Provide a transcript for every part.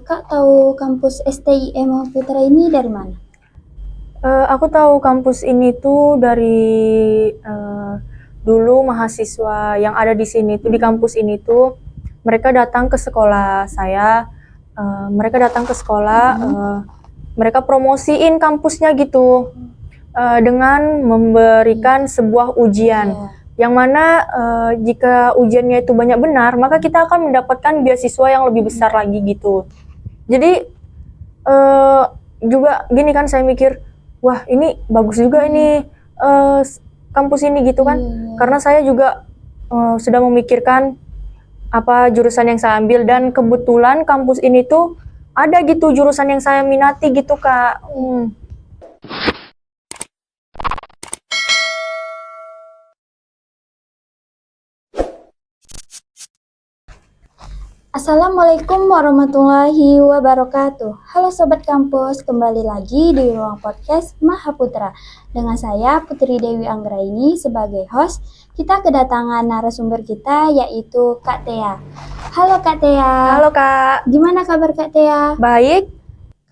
Kakak tahu kampus STIM Putra ini dari mana? Aku tahu kampus ini tuh dari dulu mahasiswa yang ada di sini tuh di kampus ini tuh mereka datang ke sekolah saya, mereka promosiin kampusnya gitu dengan memberikan sebuah ujian. Yang mana jika ujiannya itu banyak benar, maka kita akan mendapatkan beasiswa yang lebih besar lagi gitu. Jadi juga gini kan saya mikir, wah ini bagus juga ini kampus ini gitu kan, karena saya juga sudah memikirkan apa jurusan yang saya ambil dan kebetulan kampus ini tuh ada gitu jurusan yang saya minati gitu Kak. Assalamualaikum warahmatullahi wabarakatuh. Halo Sobat Kampus, kembali lagi di ruang podcast Mahaputra. Dengan saya Putri Dewi Anggraini sebagai host. Kita kedatangan narasumber kita yaitu Kak Tea. Halo Kak Tea. Halo Kak. Gimana kabar Kak Tea? Baik.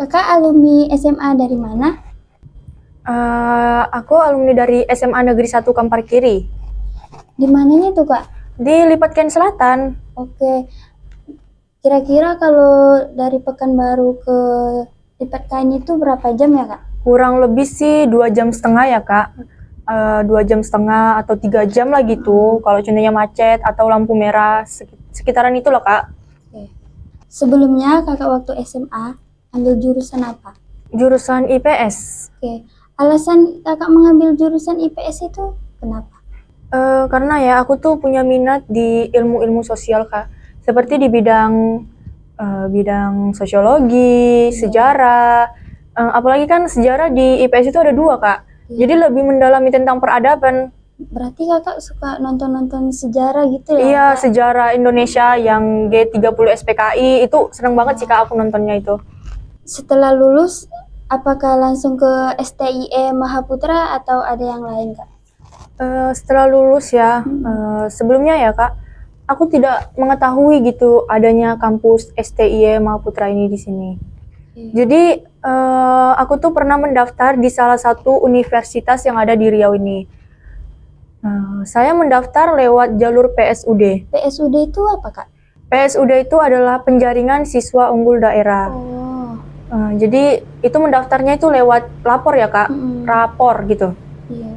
Kakak alumni SMA dari mana? Aku alumni dari SMA Negeri 1 Kampar Kiri. Di mananya tuh Kak? Di Lipatken Selatan. Oke. Kira-kira kalau dari Pekanbaru ke Lipatken itu berapa jam ya Kak? Kurang lebih sih 2,5 jam ya Kak. 2,5 jam atau 3 jam lah gitu. Kalau contohnya macet atau lampu merah, sekitaran itu loh Kak. Oke. Sebelumnya Kakak waktu SMA ambil jurusan apa? Jurusan IPS. Oke. Alasan Kakak mengambil jurusan IPS itu kenapa? Karena ya aku tuh punya minat di ilmu-ilmu sosial Kak. Seperti di bidang sosiologi, sejarah. Apalagi kan sejarah di IPS itu ada 2 Kak. Jadi lebih mendalami tentang peradaban. Berarti Kakak suka nonton-nonton sejarah gitu ya? Iya, Kak? sejarah Indonesia yang G30 SPKI itu seneng banget sih Kak aku nontonnya itu. Setelah lulus, apakah langsung ke STIM Mahaputra atau ada yang lain Kak? Setelah lulus ya, sebelumnya ya Kak, aku tidak mengetahui gitu adanya kampus STIM Mahaputra ini di sini. Jadi aku tuh pernah mendaftar di salah satu universitas yang ada di Riau ini. Saya mendaftar lewat jalur PSUD. PSUD itu apa Kak? PSUD itu adalah penjaringan siswa unggul daerah. Oh. Jadi itu mendaftarnya itu lewat lapor ya Kak, rapor gitu. Iya.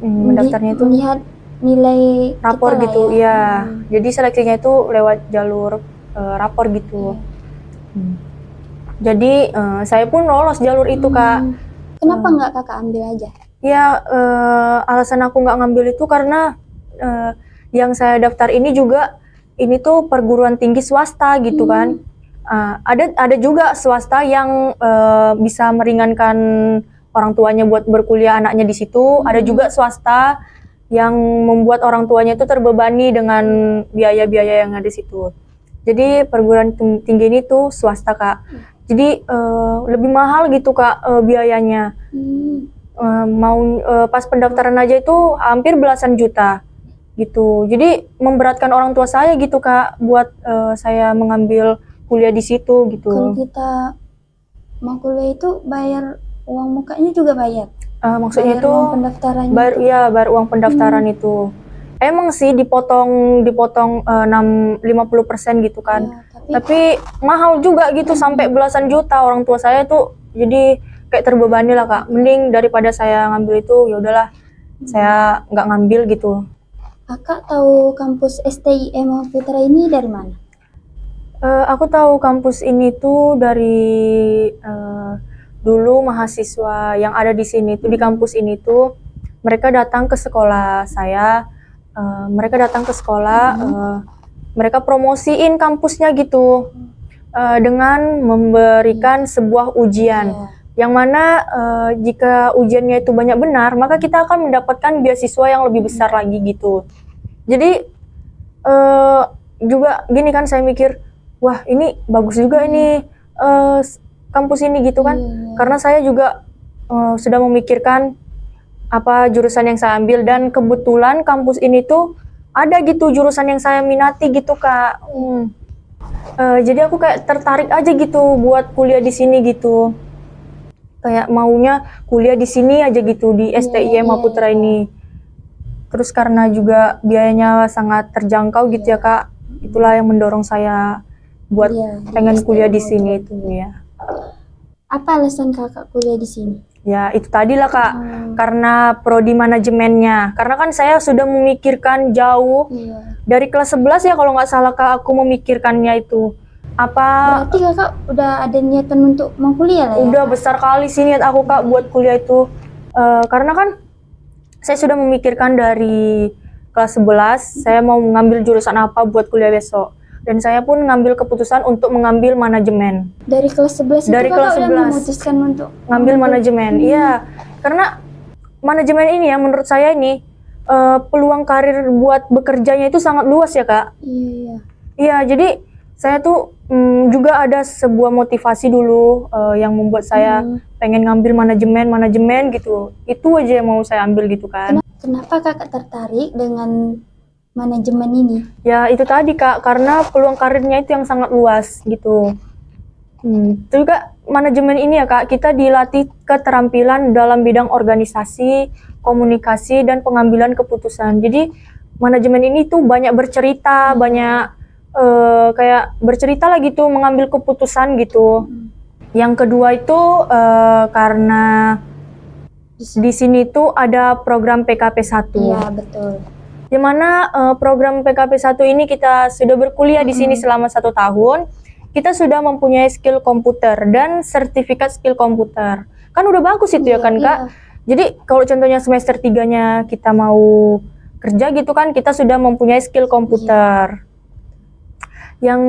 Mendaftarnya itu melihat nilai rapor kita gitu, lah ya. iya. Jadi seleksinya itu lewat jalur rapor gitu. Jadi saya pun lolos jalur itu Kak. Kenapa nggak Kakak ambil aja? Ya alasan aku nggak ngambil itu karena yang saya daftar ini juga ini tuh perguruan tinggi swasta gitu kan. Ada juga swasta yang bisa meringankan orang tuanya buat berkuliah anaknya di situ. Ada juga swasta yang membuat orang tuanya itu terbebani dengan biaya-biaya yang ada di situ. Jadi perguruan tinggi ini tuh swasta Kak. Jadi lebih mahal gitu Kak biayanya. Pas pendaftaran aja itu hampir belasan juta gitu. Jadi memberatkan orang tua saya gitu Kak buat saya mengambil kuliah di situ gitu. Kalau kita mau kuliah itu bayar uang mukanya juga bayar? Maksudnya bayar itu uang pendaftarannya bayar uang pendaftaran itu. Emang sih dipotong 50% gitu kan. Ya, tapi mahal juga gitu sampai belasan juta. Orang tua saya tuh jadi kayak terbebani lah Kak. Mending daripada saya ngambil itu ya udahlah saya nggak ngambil gitu. Kakak tahu kampus STIM Putra ini dari mana? Aku tahu kampus ini tuh dari dulu mahasiswa yang ada di sini tuh di kampus ini tuh mereka datang ke sekolah saya, mereka promosiin kampusnya gitu dengan memberikan sebuah ujian. Yang mana jika ujiannya itu banyak benar, maka kita akan mendapatkan beasiswa yang lebih besar lagi gitu. Jadi juga gini kan saya mikir, wah ini bagus juga ini kampus ini gitu kan, karena saya juga sudah memikirkan apa jurusan yang saya ambil dan kebetulan kampus ini tuh ada gitu jurusan yang saya minati gitu Kak. Jadi aku kayak tertarik aja gitu buat kuliah di sini gitu. Kayak maunya kuliah di sini aja gitu di STIM Mahaputra ini. Terus karena juga biayanya sangat terjangkau gitu ya Kak. Itulah yang mendorong saya buat pengen kuliah di sini itu ya. Apa alasan kakak kuliah di sini? Ya itu tadi lah Kak, karena prodi manajemennya. Karena kan saya sudah memikirkan jauh dari kelas 11 ya kalau nggak salah Kak, aku memikirkannya itu. Berarti kakak udah ada niatan untuk mau kuliah lah ya? Udah besar kali sih niat aku Kak buat kuliah itu. Karena kan saya sudah memikirkan dari kelas 11, saya mau mengambil jurusan apa buat kuliah besok. Dan saya pun ngambil keputusan untuk mengambil manajemen. Dari kelas 11 Dari itu kelas kakak 11 udah memutuskan untuk ngambil manajemen. Iya, karena manajemen ini ya menurut saya ini peluang karir buat bekerjanya itu sangat luas ya Kak. Iya, jadi saya tuh juga ada sebuah motivasi dulu yang membuat saya pengen ngambil manajemen gitu. Itu aja yang mau saya ambil gitu kan. Kenapa kakak tertarik dengan manajemen ini? Ya itu tadi Kak, karena peluang karirnya itu yang sangat luas gitu. Juga manajemen ini ya Kak, kita dilatih keterampilan dalam bidang organisasi, komunikasi, dan pengambilan keputusan. Jadi manajemen ini tuh banyak bercerita, banyak kayak bercerita lah gitu, mengambil keputusan gitu. Yang kedua itu karena di sini tuh ada program PKP 1. Iya betul. Di mana program PKP 1 ini kita sudah berkuliah di sini selama 1 tahun. Kita sudah mempunyai skill komputer dan sertifikat skill komputer. Kan udah bagus itu ya kan Kak? Jadi kalau contohnya semester 3-nya kita mau kerja gitu kan, kita sudah mempunyai skill komputer. Yang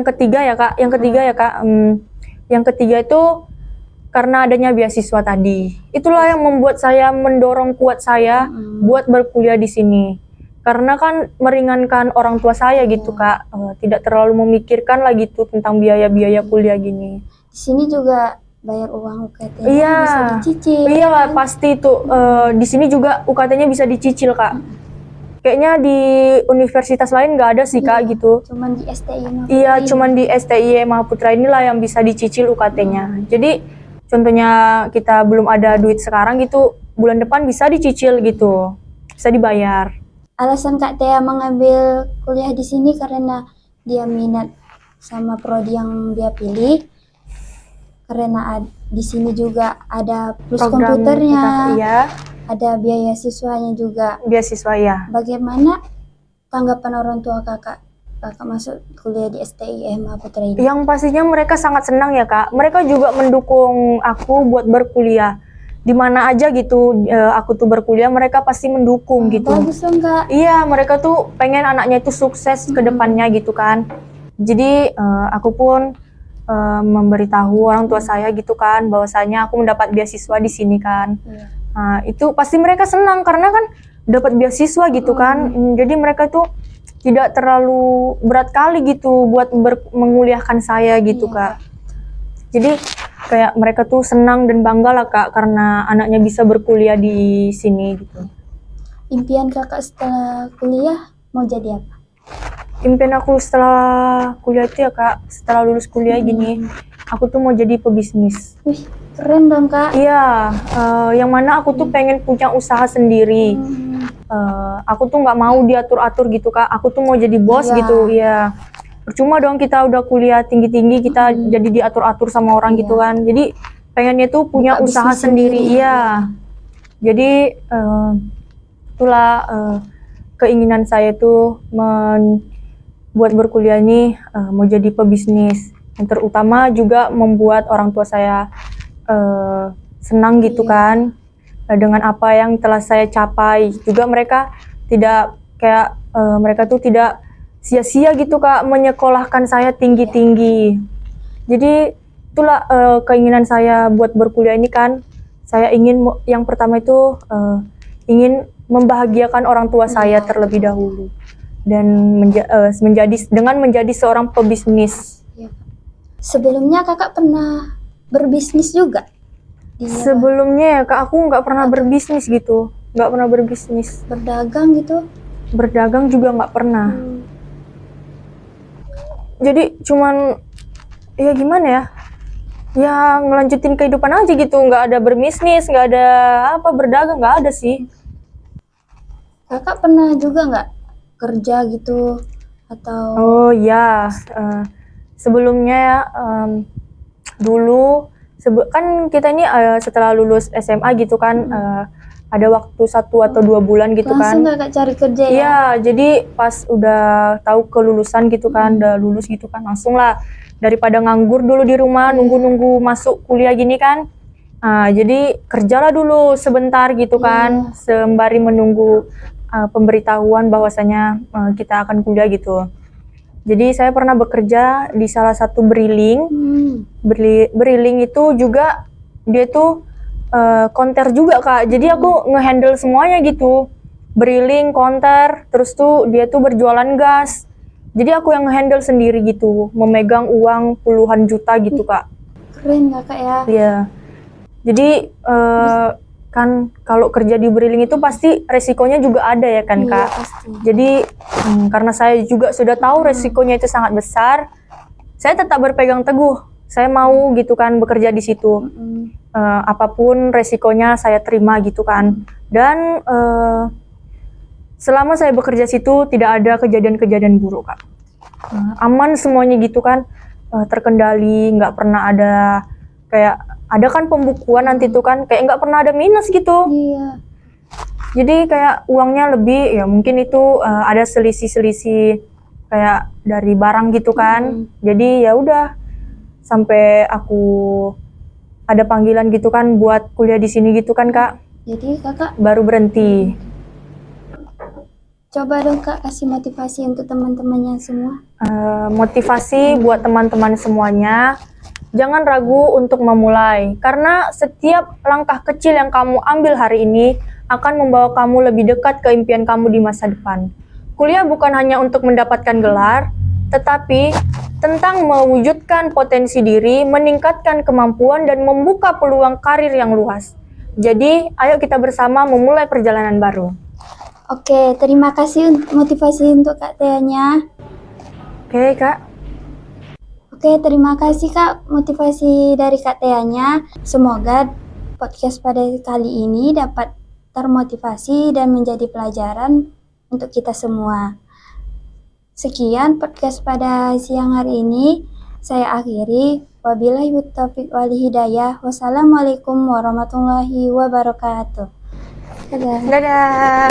ketiga ya Kak, yang ketiga itu karena adanya beasiswa tadi. Itulah yang membuat saya mendorong kuat saya buat berkuliah di sini. Karena kan meringankan orang tua saya gitu Kak, tidak terlalu memikirkan lagi tuh tentang biaya-biaya kuliah gini. Di sini juga bayar uang UKT Iya, bisa dicicil. Iya kan? Pasti tuh di sini juga UKT-nya bisa dicicil Kak. Kayaknya di universitas lain nggak ada sih Kak gitu. Cuman di STIM Mahaputra. Iya, cuman di STIM Mahaputra inilah yang bisa dicicil UKT-nya. Jadi contohnya kita belum ada duit sekarang gitu, bulan depan bisa dicicil gitu, bisa dibayar. Alasan Kak Tia mengambil kuliah di sini karena dia minat sama prodi yang dia pilih. Karena di sini juga ada plus Program komputernya, iya. Ada biaya siswanya juga. Beasiswa ya. Bagaimana tanggapan orang tua kakak masuk kuliah di STIM Mahaputra ini? Yang pastinya mereka sangat senang ya Kak. Mereka juga mendukung aku buat berkuliah. Di mana aja gitu aku tuh berkuliah, mereka pasti mendukung gitu. Bagus dong Kak. Iya, mereka tuh pengen anaknya itu sukses ke depannya gitu kan. Jadi aku pun memberitahu orang tua saya gitu kan, bahwasanya aku mendapat beasiswa di sini kan. Nah, itu pasti mereka senang karena kan dapat beasiswa gitu kan. Jadi mereka tuh tidak terlalu berat kali gitu buat menguliahkan saya gitu Kak. Jadi kayak mereka tuh senang dan bangga lah Kak karena anaknya bisa berkuliah di sini gitu. Impian kakak setelah kuliah mau jadi apa? Impian aku setelah kuliah itu ya Kak, setelah lulus kuliah gini, aku tuh mau jadi pebisnis. Wih, keren dong Kak. Iya, yang mana aku tuh pengen punya usaha sendiri. Aku tuh nggak mau diatur-atur gitu Kak, aku tuh mau jadi bos gitu. Iya, percuma dong kita udah kuliah tinggi-tinggi kita jadi diatur-atur sama orang gitu kan. Jadi pengennya tuh punya usaha sendiri. Iya, jadi itulah keinginan saya tuh buat berkuliah ini mau jadi pebisnis. Yang terutama juga membuat orang tua saya senang gitu kan dengan apa yang telah saya capai. Juga mereka tidak kayak mereka tuh tidak sia-sia gitu Kak menyekolahkan saya tinggi-tinggi. Jadi itulah keinginan saya buat berkuliah ini kan. Saya ingin yang pertama itu ingin membahagiakan orang tua saya terlebih dahulu dan menjadi seorang pebisnis. Sebelumnya kakak pernah berbisnis juga? Sebelumnya ya Kak, aku nggak pernah berbisnis gitu, nggak pernah berbisnis. Berdagang gitu? Berdagang juga nggak pernah. jadi cuman ya gimana ya, ya ngelanjutin kehidupan aja gitu, nggak ada berbisnis, nggak ada apa berdagang, nggak ada sih. Kakak pernah juga nggak kerja gitu atau Oh ya, sebelumnya ya, dulu kan kita ini setelah lulus SMA gitu kan, ada waktu 1 atau 2 bulan gitu langsung kan. kakak cari kerja ya? Iya, jadi pas udah tahu kelulusan gitu kan, udah lulus gitu kan, langsung lah daripada nganggur dulu di rumah nunggu-nunggu masuk kuliah gini kan. Nah, jadi kerjalah dulu sebentar gitu kan, sembari menunggu pemberitahuan bahwasanya kita akan kuliah gitu. Jadi saya pernah bekerja di salah satu briling. Briling itu juga dia tuh konter juga Kak. Jadi aku ngehandle semuanya gitu. Briling, konter, terus tuh dia tuh berjualan gas. Jadi aku yang ngehandle sendiri gitu, memegang uang puluhan juta gitu Kak. Keren kakak ya. Iya. Jadi kan kalau kerja di briling itu pasti resikonya juga ada ya kan Iya, Kak. pasti. Jadi karena saya juga sudah tahu resikonya itu sangat besar, saya tetap berpegang teguh. Saya mau gitu kan bekerja di situ. Apapun resikonya saya terima gitu kan. Dan selama saya bekerja situ tidak ada kejadian-kejadian buruk Kak. Aman semuanya gitu kan, terkendali, nggak pernah ada kayak ada kan pembukuan nanti tuh kan kayak nggak pernah ada minus gitu. Iya. Jadi kayak uangnya lebih ya mungkin itu ada selisih-selisih kayak dari barang gitu kan. Jadi ya udah sampai aku ada panggilan gitu kan buat kuliah di sini gitu kan Kak. Jadi kakak Baru berhenti. coba dong kak kasih motivasi untuk teman-temannya semua. Motivasi buat teman-teman semuanya, jangan ragu untuk memulai karena setiap langkah kecil yang kamu ambil hari ini akan membawa kamu lebih dekat ke impian kamu di masa depan. Kuliah bukan hanya untuk mendapatkan gelar, tetapi tentang mewujudkan potensi diri, meningkatkan kemampuan dan membuka peluang karir yang luas. Jadi, ayo kita bersama memulai perjalanan baru. Oke, terima kasih motivasi untuk Kak Teanya. Oke, Kak. Oke, terima kasih Kak motivasi dari Kak Teanya. Semoga podcast pada kali ini dapat termotivasi dan menjadi pelajaran untuk kita semua. Sekian podcast pada siang hari ini. Saya akhiri. Wabillahi taufiq wal hidayah. Wassalamualaikum warahmatullahi wabarakatuh. Dadah. Dadah.